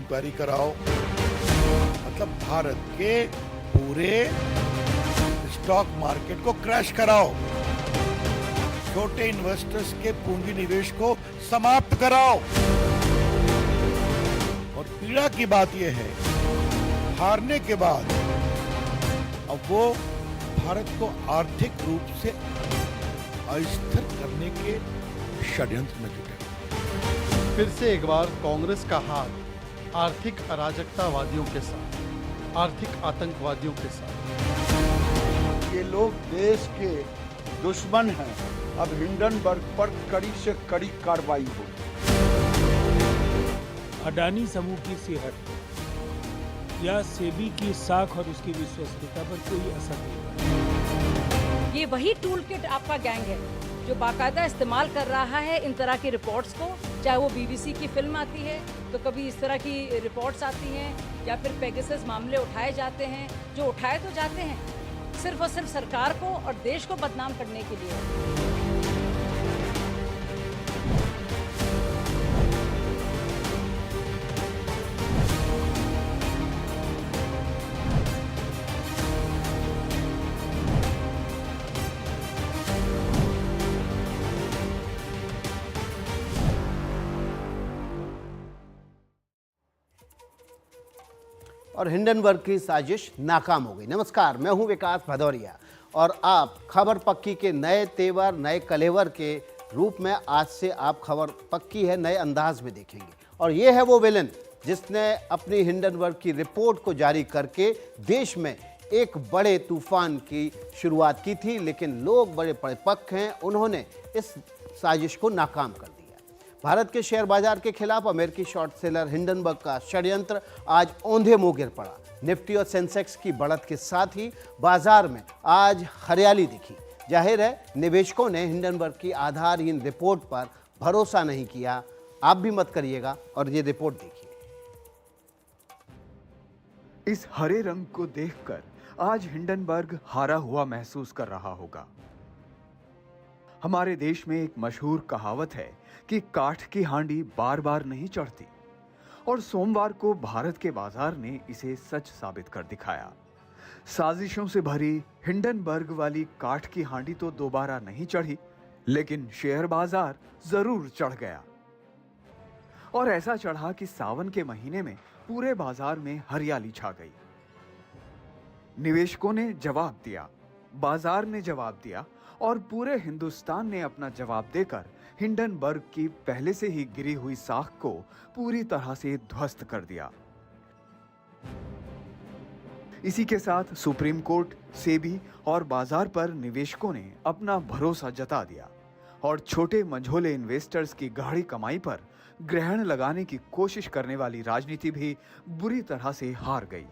Inquiry कराओ, मतलब भारत के पूरे स्टॉक मार्केट को क्रैश कराओ, छोटे इन्वेस्टर्स के पूंजी निवेश को समाप्त कराओ। और पीड़ा की बात यह है, हारने के बाद अब वो भारत को आर्थिक रूप से अस्थिर करने के षड्यंत्र में जुटे। फिर से एक बार कांग्रेस का हाथ आर्थिक अराजकतावादियों के साथ, आर्थिक आतंकवादियों के साथ। ये लोग देश के दुश्मन हैं। अब हिंडनबर्ग पर कड़ी से कड़ी कार्रवाई हो। अडानी समूह की सेहत या सेबी की साख और उसकी विश्वसनीयता पर कोई असर नहीं पड़ा। ये वही टूल किट आपका गैंग है जो बाकायदा इस्तेमाल कर रहा है इन तरह की रिपोर्ट्स को, चाहे वो बीबीसी की फिल्म आती है तो कभी इस तरह की रिपोर्ट्स आती हैं या फिर पेगासस मामले उठाए जाते हैं, जो उठाए तो जाते हैं सिर्फ और सिर्फ सरकार को और देश को बदनाम करने के लिए। और हिंडनबर्ग की साजिश नाकाम हो गई। नमस्कार, मैं हूं विकास भदौरिया और आप खबर पक्की के नए तेवर, नए कलेवर के रूप में आज से आप खबर पक्की है नए अंदाज में देखेंगे। और ये है वो विलन जिसने अपनी हिंडनबर्ग की रिपोर्ट को जारी करके देश में एक बड़े तूफान की शुरुआत की थी, लेकिन लोग बड़े परिपक्व हैं, उन्होंने इस साजिश को नाकाम कर दिया। भारत के शेयर बाजार के खिलाफ अमेरिकी शॉर्ट सेलर हिंडनबर्ग का षड्यंत्र आज औंधे मुंह गिर पड़ा। निफ्टी और सेंसेक्स की बढ़त के साथ ही बाजार में आज हरियाली दिखी। जाहिर है निवेशकों ने हिंडनबर्ग की आधारहीन रिपोर्ट पर भरोसा नहीं किया। आप भी मत करिएगा और ये रिपोर्ट देखिए। इस हरे रंग को देखकर आज हिंडनबर्ग हारा हुआ महसूस कर रहा होगा। हमारे देश में एक मशहूर कहावत है कि काठ की हांडी बार बार नहीं चढ़ती, और सोमवार को भारत के बाजार ने इसे सच साबित कर दिखाया। साजिशों से भरी हिंडनबर्ग वाली काठ की हांडी तो दोबारा नहीं चढ़ी, लेकिन शेयर बाजार जरूर चढ़ गया। और ऐसा चढ़ा कि सावन के महीने में पूरे बाजार में हरियाली छा गई। निवेशकों ने जवाब दिया, बाजार ने जवाब दिया और पूरे हिंदुस्तान ने अपना जवाब देकर हिंडनबर्ग की पहले से ही गिरी हुई साख को पूरी तरह से ध्वस्त कर दिया। इसी के साथ सुप्रीम कोर्ट, सेबी और बाजार पर निवेशकों ने अपना भरोसा जता दिया और छोटे मंझोले इन्वेस्टर्स की गाढ़ी कमाई पर ग्रहण लगाने की कोशिश करने वाली राजनीति भी बुरी तरह से हार गई।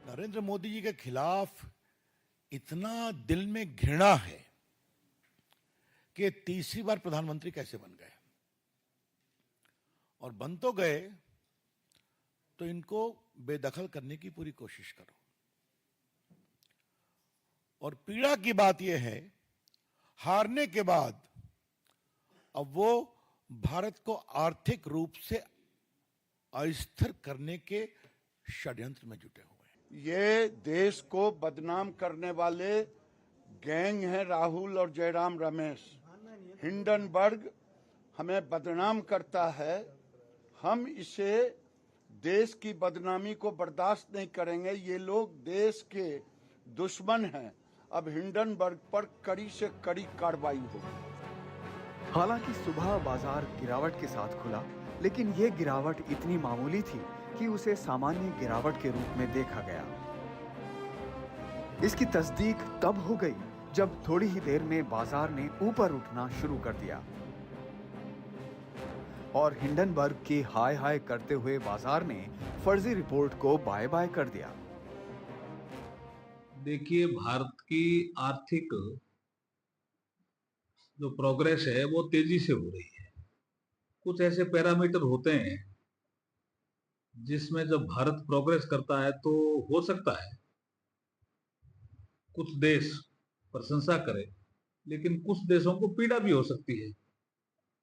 नरेंद्र मोदी जी के खिलाफ इतना दिल में घृणा है कि तीसरी बार प्रधानमंत्री कैसे बन गए, और बन तो गए तो इनको बेदखल करने की पूरी कोशिश करो। और पीड़ा की बात यह है, हारने के बाद अब वो भारत को आर्थिक रूप से अस्थिर करने के षड्यंत्र में जुटे हुए हैं। ये देश को बदनाम करने वाले गैंग हैं राहुल और जयराम रमेश। हिंडनबर्ग हमें बदनाम करता है, हम इसे देश की बदनामी को बर्दाश्त नहीं करेंगे। ये लोग देश के दुश्मन हैं। अब हिंडनबर्ग पर कड़ी से कड़ी कार्रवाई होगी। हालांकि सुबह बाजार गिरावट के साथ खुला, लेकिन यह गिरावट इतनी मामूली थी कि उसे सामान्य गिरावट के रूप में देखा गया। इसकी तस्दीक तब हो गई जब थोड़ी ही देर में बाजार ने ऊपर उठना शुरू कर दिया और हिंडनबर्ग की हाय हाय करते हुए बाजार ने फर्जी रिपोर्ट को बाय बाय कर दिया। देखिए, भारत की आर्थिक जो प्रोग्रेस है वो तेजी से हो रही है। कुछ ऐसे पैरामीटर होते हैं जिसमें जब भारत प्रोग्रेस करता है तो हो सकता है कुछ देश प्रशंसा करें, लेकिन कुछ देशों को पीड़ा भी हो सकती है।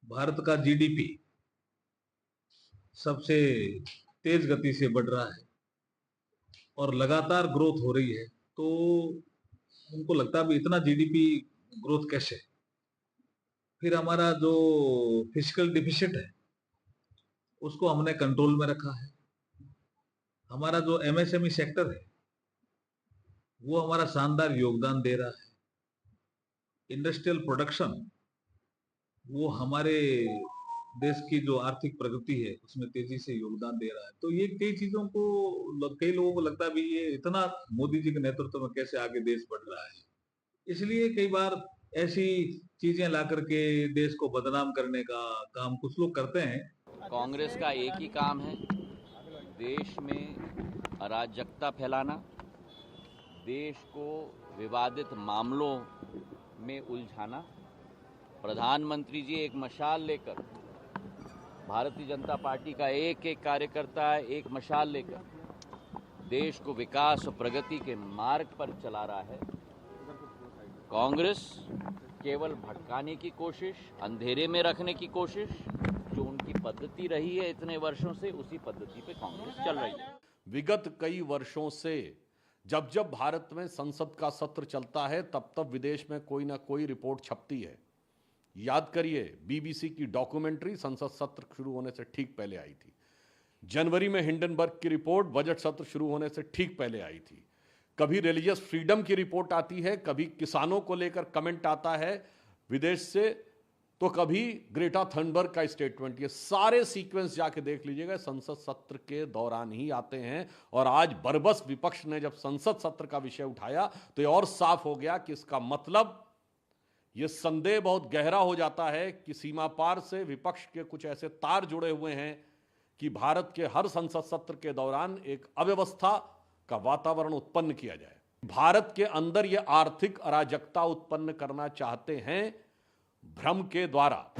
भारत का जीडीपी सबसे तेज गति से बढ़ रहा है और लगातार ग्रोथ हो रही है, तो उनको लगता है भी इतना जीडीपी ग्रोथ कैसे। फिर हमारा जो फिजिकल डिफिसिट है उसको हमने कंट्रोल में रखा है। हमारा जो एमएसएमई सेक्टर है वो हमारा शानदार योगदान दे रहा है। इंडस्ट्रियल प्रोडक्शन वो हमारे देश की जो आर्थिक प्रगति है उसमें तेजी से योगदान दे रहा है। तो ये कई चीजों को कई लोगों को लगता है भी ये इतना मोदी जी के नेतृत्व में कैसे आगे देश बढ़ रहा है। इसलिए कई बार ऐसी चीजें ला करके देश को बदनाम करने का काम कुछ लोग करते हैं। कांग्रेस का एक ही काम है, देश में अराजकता फैलाना, देश को विवादित मामलों में उलझाना। प्रधानमंत्री जी एक मशाल लेकर, भारतीय जनता पार्टी का एक एक कार्यकर्ता एक मशाल लेकर देश को विकास और प्रगति के मार्ग पर चला रहा है। कांग्रेस केवल भटकाने की कोशिश, अंधेरे में रखने की कोशिश, जो उनकी पद्धति रही है इतने वर्षों से, उसी पद्धति पे कांग्रेस चल रही है। विगत कई वर्षों से जब जब भारत में संसद का सत्र चलता है तब तब विदेश में कोई ना कोई रिपोर्ट छपती है। याद करिए, बीबीसी की डॉक्यूमेंट्री संसद सत्र शुरू होने से ठीक पहले आई थी। जनवरी में हिंडनबर्ग की रिपोर्ट बजट सत्र शुरू होने से ठीक पहले आई थी। कभी रिलीजियस फ्रीडम की रिपोर्ट आती है, कभी किसानों को लेकर कमेंट आता है विदेश से, तो कभी ग्रेटा थनबर्ग का स्टेटमेंट। ये सारे सीक्वेंस जाके देख लीजिएगा, संसद सत्र के दौरान ही आते हैं। और आज बरबस विपक्ष ने जब संसद सत्र का विषय उठाया तो ये और साफ हो गया कि इसका मतलब, ये संदेह बहुत गहरा हो जाता है कि सीमा पार से विपक्ष के कुछ ऐसे तार जुड़े हुए हैं कि भारत के हर संसद सत्र के दौरान एक अव्यवस्था का वातावरण उत्पन्न किया जाए। भारत के अंदर ये आर्थिक अराजकता उत्पन्न करना चाहते हैं भ्रम के द्वारा।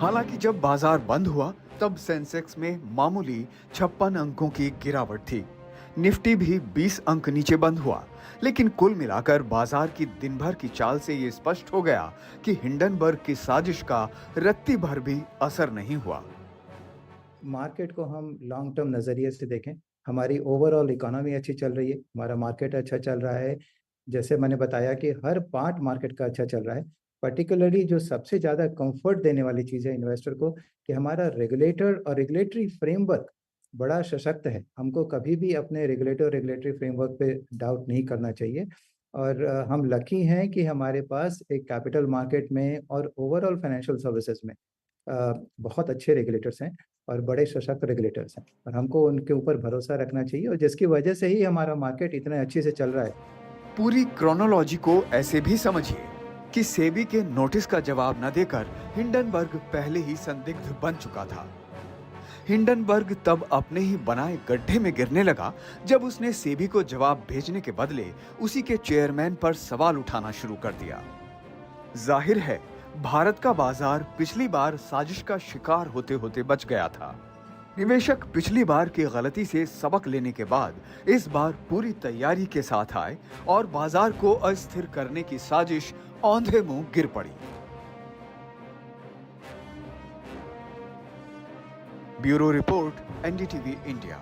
हालांकि जब बाजार बंद हुआ तब सेंसेक्स में मामूली 56 अंकों की गिरावट थी। निफ्टी भी 20 अंक नीचे बंद हुआ, लेकिन कुल मिलाकर बाजार की दिन भर की चाल से ये स्पष्ट हो गया कि हिंडनबर्ग की साजिश का रत्ती भर भी असर नहीं हुआ। मार्केट को हम लॉन्ग टर्म नज़रिए से देखें, हमारी ओवरऑल इकोनॉमी अच्छी चल रही है, हमारा मार्केट अच्छा चल रहा है। जैसे मैंने बताया कि हर पार्ट मार्केट का अच्छा चल रहा है। पर्टिकुलरली जो सबसे ज़्यादा कंफर्ट देने वाली चीज़ है इन्वेस्टर को, कि हमारा रेगुलेटर और रेगुलेटरी फ्रेमवर्क बड़ा सशक्त है। हमको कभी भी अपने रेगुलेटरी फ्रेमवर्क पे डाउट नहीं करना चाहिए। और हम लकी हैं कि हमारे पास एक कैपिटल मार्केट में और ओवरऑल फाइनेंशियल सर्विसेज में बहुत अच्छे रेगुलेटर्स हैं और बड़े सशक्त रेगुलेटर्स हैं, और हमको उनके ऊपर भरोसा रखना चाहिए, और जिसकी वजह से ही हमारा मार्केट इतने अच्छे से चल रहा है। पूरी क्रोनोलॉजी को ऐसे भी समझिए कि सेबी के नोटिस का जवाब न देकर हिंडनबर्ग पहले ही संदिग्ध बन चुका था। हिंडनबर्ग तब अपने ही बनाए गड्ढे में गिरने लगा जब उसने सेबी को जवाब भेजने के बदले उसी के चेयरमैन पर सवाल उठाना शुरू कर दिया। जाहिर है भारत का बाजार पिछली बार साजिश का शिकार होते होते बच गया था। निवेशक पिछली बार की गलती से सबक लेने के बाद इस बार पूरी तैयारी के साथ आए और बाजार को अस्थिर करने की साजिश औंधे मुंह गिर पड़ी। Bureau report, NDTV India.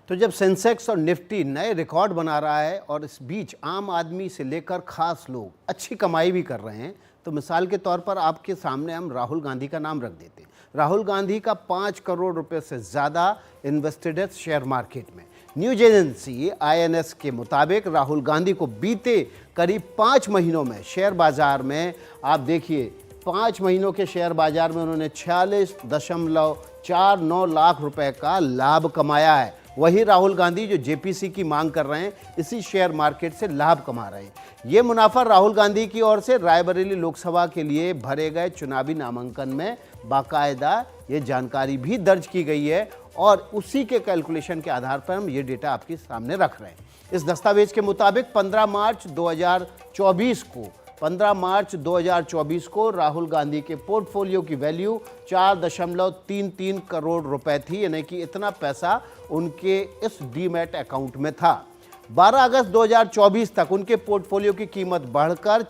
तो जब सेंसेक्स और निफ्टी नए रिकॉर्ड बना रहा है और इस बीच आम आदमी से लेकर खास लोग अच्छी कमाई भी कर रहे हैं, तो मिसाल के तौर पर आपके सामने हम राहुल गांधी का नाम रख देते हैं। राहुल गांधी का 5 करोड़ रुपए से ज़्यादा इन्वेस्टेड है शेयर मार्केट में। न्यूज एजेंसी INS के मुताबिक राहुल गांधी को बीते करीब 5 महीनों में शेयर बाजार में, आप देखिए 5 महीनों के शेयर बाजार में उन्होंने 46.49 लाख रुपए का लाभ कमाया है। वही राहुल गांधी जो JPC की मांग कर रहे हैं, इसी शेयर मार्केट से लाभ कमा रहे हैं। ये मुनाफा राहुल गांधी की ओर से रायबरेली लोकसभा के लिए भरे गए चुनावी नामांकन में बाकायदा ये जानकारी भी दर्ज की गई है, और उसी के कैलकुलेशन के आधार पर हम ये डेटा आपके सामने रख रहे हैं। इस दस्तावेज के मुताबिक 15 मार्च 2024 को राहुल गांधी के पोर्टफोलियो की वैल्यू 4.33 करोड़ रुपए थी, यानी कि इतना पैसा उनके इस डीमैट अकाउंट में था। 12 अगस्त 2024 तक उनके पोर्टफोलियो की कीमत बढ़कर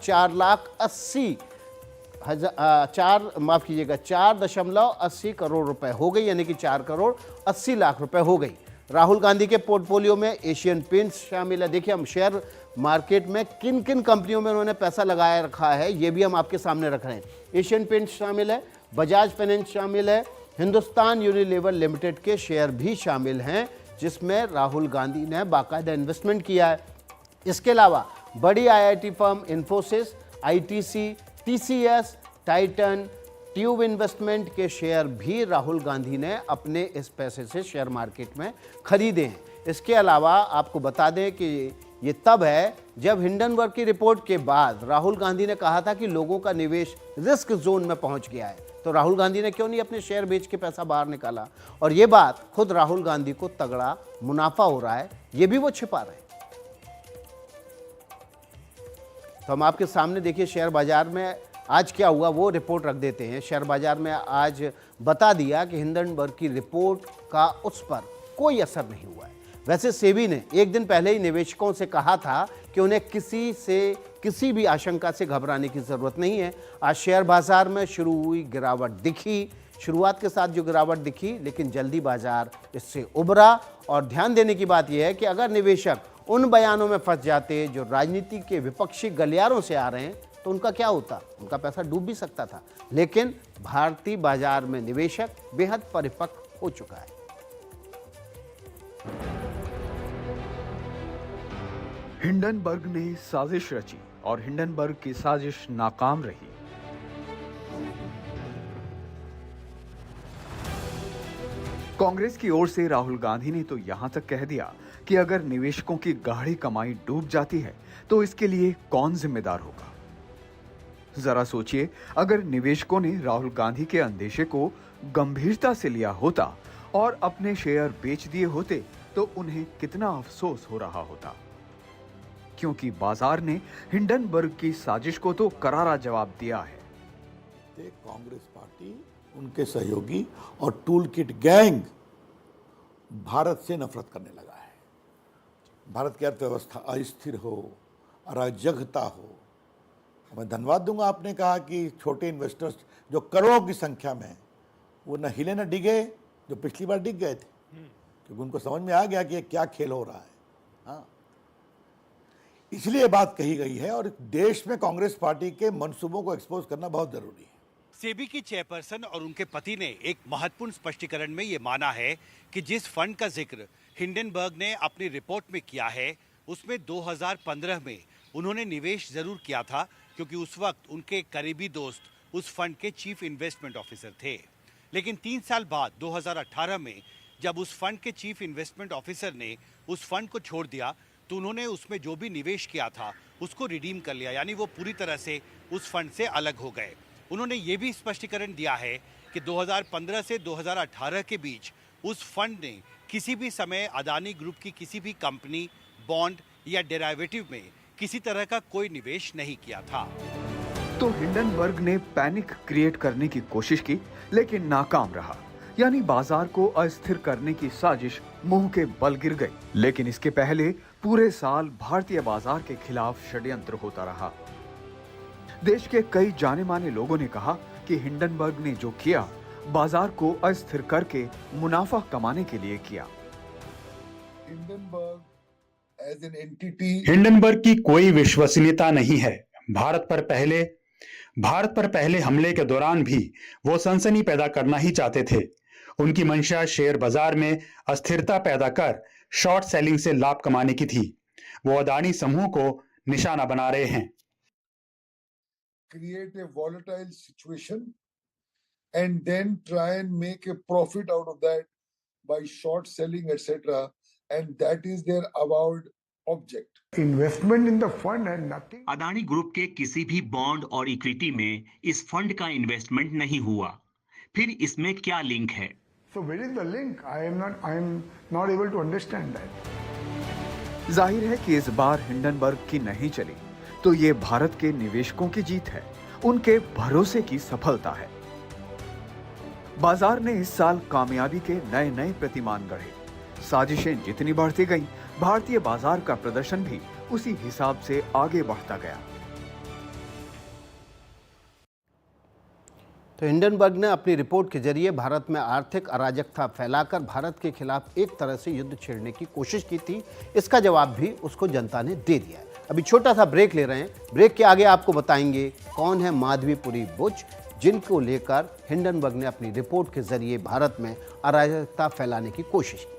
4.80 करोड़ रुपए हो गई, यानी कि 4 करोड़ 80 लाख रुपए हो गई। राहुल गांधी के पोर्टफोलियो में एशियन पेंट्स शामिल है। देखिए, हम शेयर मार्केट में किन किन कंपनियों में उन्होंने पैसा लगाया रखा है ये भी हम आपके सामने रख रहे हैं। एशियन पेंट्स शामिल है, बजाज फाइनेंस शामिल है, हिंदुस्तान यूनिलीवर लिमिटेड के शेयर भी शामिल हैं, जिसमें राहुल गांधी ने बाकायदा इन्वेस्टमेंट किया है। इसके अलावा बड़ी IIT firm Infosys, ITC, TCS, Titan, tube investment के शेयर भी राहुल गांधी ने अपने इस पैसे से शेयर मार्केट में खरीदे हैं। इसके अलावा आपको बता दें कि ये तब है जब हिंडनबर्ग की रिपोर्ट के बाद राहुल गांधी ने कहा था कि लोगों का निवेश रिस्क जोन में पहुंच गया है, तो राहुल गांधी ने क्यों नहीं अपने शेयर बेच के पैसा बाहर निकाला। और ये बात खुद राहुल गांधी को तगड़ा मुनाफा हो रहा है, ये भी वो छिपा रहे हैं। तो हम आपके सामने देखिए शेयर बाजार में आज क्या हुआ वो रिपोर्ट रख देते हैं। शेयर बाजार में आज बता दिया कि हिंडनबर्ग की रिपोर्ट का उस पर कोई असर नहीं हुआ है। वैसे सेबी ने एक दिन पहले ही निवेशकों से कहा था कि उन्हें किसी भी आशंका से घबराने की ज़रूरत नहीं है। आज शेयर बाजार में शुरू हुई गिरावट दिखी, शुरुआत के साथ जो गिरावट दिखी, लेकिन जल्दी बाजार इससे उभरा। और ध्यान देने की बात यह है कि अगर निवेशक उन बयानों में फंस जाते जो राजनीति के विपक्षी गलियारों से आ रहे हैं तो उनका क्या होता, उनका पैसा डूब भी सकता था। लेकिन भारतीय बाजार में निवेशक बेहद परिपक्व हो चुका है। हिंडनबर्ग ने साजिश रची और हिंडनबर्ग की साजिश नाकाम रही। कांग्रेस की ओर से राहुल गांधी ने तो यहां तक कह दिया कि अगर निवेशकों की गाढ़ी कमाई डूब जाती है तो इसके लिए कौन जिम्मेदार होगा। जरा सोचिए, अगर निवेशकों ने राहुल गांधी के अंदेशे को गंभीरता से लिया होता और अपने शेयर बेच दिए होते तो उन्हें कितना अफसोस हो रहा होता, क्योंकि बाजार ने हिंडनबर्ग की साजिश को तो करारा जवाब दिया है। कांग्रेस पार्टी, उनके सहयोगी और टूल किट गैंग भारत से नफरत करने लगा है। भारत की अर्थव्यवस्था अस्थिर हो, अराजकता हो। मैं धन्यवाद दूंगा, आपने कहा कि छोटे इन्वेस्टर्स जो करोड़ों की संख्या में हैं, वो न हिले न डिगे जो पिछली बार डिग गए थे, क्योंकि उनको समझ में आ गया कि ये क्या खेल हो रहा है। हाँ, इसलिए बात कही गई है और देश में कांग्रेस पार्टी के मंसूबों को एक्सपोज करना बहुत जरूरी है। सेबी की चेयरपर्सन और उनके पति ने एक महत्वपूर्ण स्पष्टीकरण में ये माना है कि जिस फंड का जिक्र हिंडनबर्ग ने अपनी रिपोर्ट में किया है, उसमें 2015 में उन्होंने निवेश जरूर किया था, क्योंकि उस वक्त उनके करीबी दोस्त उस फंड के चीफ इन्वेस्टमेंट ऑफिसर थे। लेकिन 3 साल बाद 2018 में जब उस फंड के चीफ इन्वेस्टमेंट ऑफिसर ने उस फंड को छोड़ दिया, तो उन्होंने उसमें जो भी निवेश किया था उसको रिडीम कर लिया, यानी वो पूरी तरह से उस फंड से अलग हो गए। उन्होंने ये भी स्पष्टीकरण दिया है कि 2015 से 2018 के बीच उस फंड ने किसी भी समय अदानी ग्रुप की किसी भी कंपनी, बॉन्ड या डेरिवेटिव में किसी तरह का कोई निवेश नहीं किया था। तो हिंडनबर्ग ने पैनिक क्रिएट करने की कोशिश की, लेकिन नाकाम रहा। यानी बाजार को अस्थिर करने की साजिश मुंह के बल गिर गई। लेकिन इसके पहले पूरे साल भारतीय बाजार के खिलाफ षड्यंत्र होता रहा। देश के कई जाने माने लोगों ने कहा कि हिंडनबर्ग ने जो किया, बाजार को अस्थिर करके मुनाफा कमाने के लिए किया। हिंडनबर्ग की कोई विश्वसनीयता नहीं है। भारत पर पहले हमले के दौरान भी वो सनसनी पैदा करना ही चाहते थे। उनकी मंशा शेयर बाजार में अस्थिरता पैदा कर शॉर्ट सेलिंग से लाभ कमाने की थी। वो अदानी समूह को निशाना बना रहे हैं। Create a volatile situation and then try and make a profit out of that by short selling, etc. And that is their avowed object. Investment in the fund and nothing. Adani group के किसी भी bond और equity में इस fund का investment नहीं हुआ। फिर इसमें क्या लिंक है? So where is the link? I am not able to understand that. जाहिर है कि इस बार हिंडनबर्ग की नहीं चली, तो ये भारत के निवेशकों की जीत है, उनके भरोसे की सफलता है। बाजार ने इस साल कामयाबी के नए नए प्रतिमान गढ़े। साजिशें जितनी बढ़ती गईं, भारतीय बाजार का प्रदर्शन भी उसी हिसाब से आगे बढ़ता गया। तो हिंडनबर्ग ने अपनी रिपोर्ट के जरिए भारत में आर्थिक अराजकता फैलाकर भारत के खिलाफ एक तरह से युद्ध छेड़ने की कोशिश की थी। इसका जवाब भी उसको जनता ने दे दिया है। अभी छोटा सा ब्रेक ले रहे हैं। ब्रेक के आगे आपको बताएंगे कौन है माधवीपुरी बुच, जिनको लेकर हिंडनबर्ग ने अपनी रिपोर्ट के जरिए भारत में अराजकता फैलाने की कोशिश की।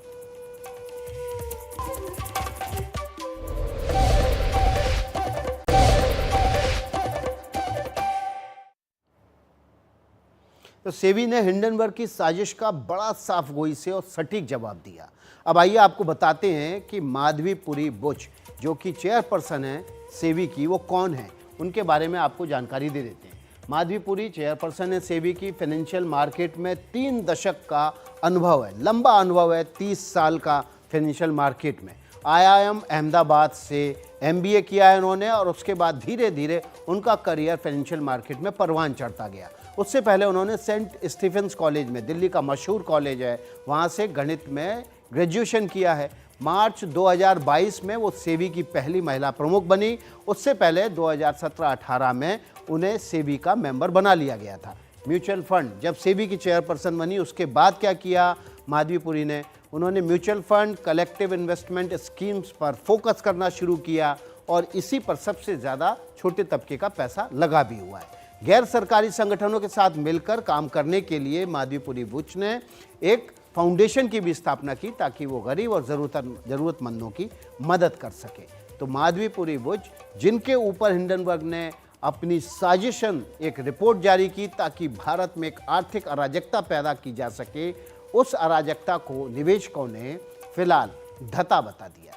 तो सेबी ने हिंडनबर्ग की साजिश का बड़ा साफ गोई से और सटीक जवाब दिया। अब आइए आपको बताते हैं कि माधवीपुरी बुच जो कि चेयरपर्सन है सेबी की, वो कौन है, उनके बारे में आपको जानकारी दे देते हैं। माधवीपुरी चेयरपर्सन है सेबी की। फाइनेंशियल मार्केट में 3 दशक का अनुभव है, लंबा अनुभव है, 30 साल का फाइनेंशियल मार्केट में। IIM अहमदाबाद से MBA किया है उन्होंने और उसके बाद धीरे धीरे उनका करियर फाइनेंशियल मार्केट में परवान चढ़ता गया। उससे पहले उन्होंने सेंट स्टीफेंस कॉलेज में, दिल्ली का मशहूर कॉलेज है, वहाँ से गणित में ग्रेजुएशन किया है। मार्च 2022 में वो सेबी की पहली महिला प्रमुख बनी। उससे पहले 2017-18 में उन्हें सेबी का मेंबर बना लिया गया था। म्यूचुअल फंड जब सेबी की चेयरपर्सन बनी उसके बाद क्या किया माधवीपुरी ने, उन्होंने mutual fund, collective investment schemes पर फोकस करना शुरू किया और इसी पर सबसे ज़्यादा छोटे तबके का पैसा लगा भी हुआ है। गैर सरकारी संगठनों के साथ मिलकर काम करने के लिए माधवीपुरी बुच ने एक फाउंडेशन की भी स्थापना की ताकि वो गरीब और ज़रूरतमंदों की मदद कर सके। तो माधवीपुरी बुच जिनके ऊपर हिंडनबर्ग ने अपनी साजिशन एक रिपोर्ट जारी की ताकि भारत में एक आर्थिक अराजकता पैदा की जा सके, उस अराजकता को निवेशकों ने फिलहाल धता बता दिया।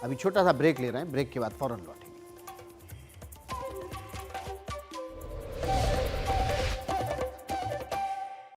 अभी छोटा सा ब्रेक ले रहे हैं, ब्रेक के बाद फौरन लौटें।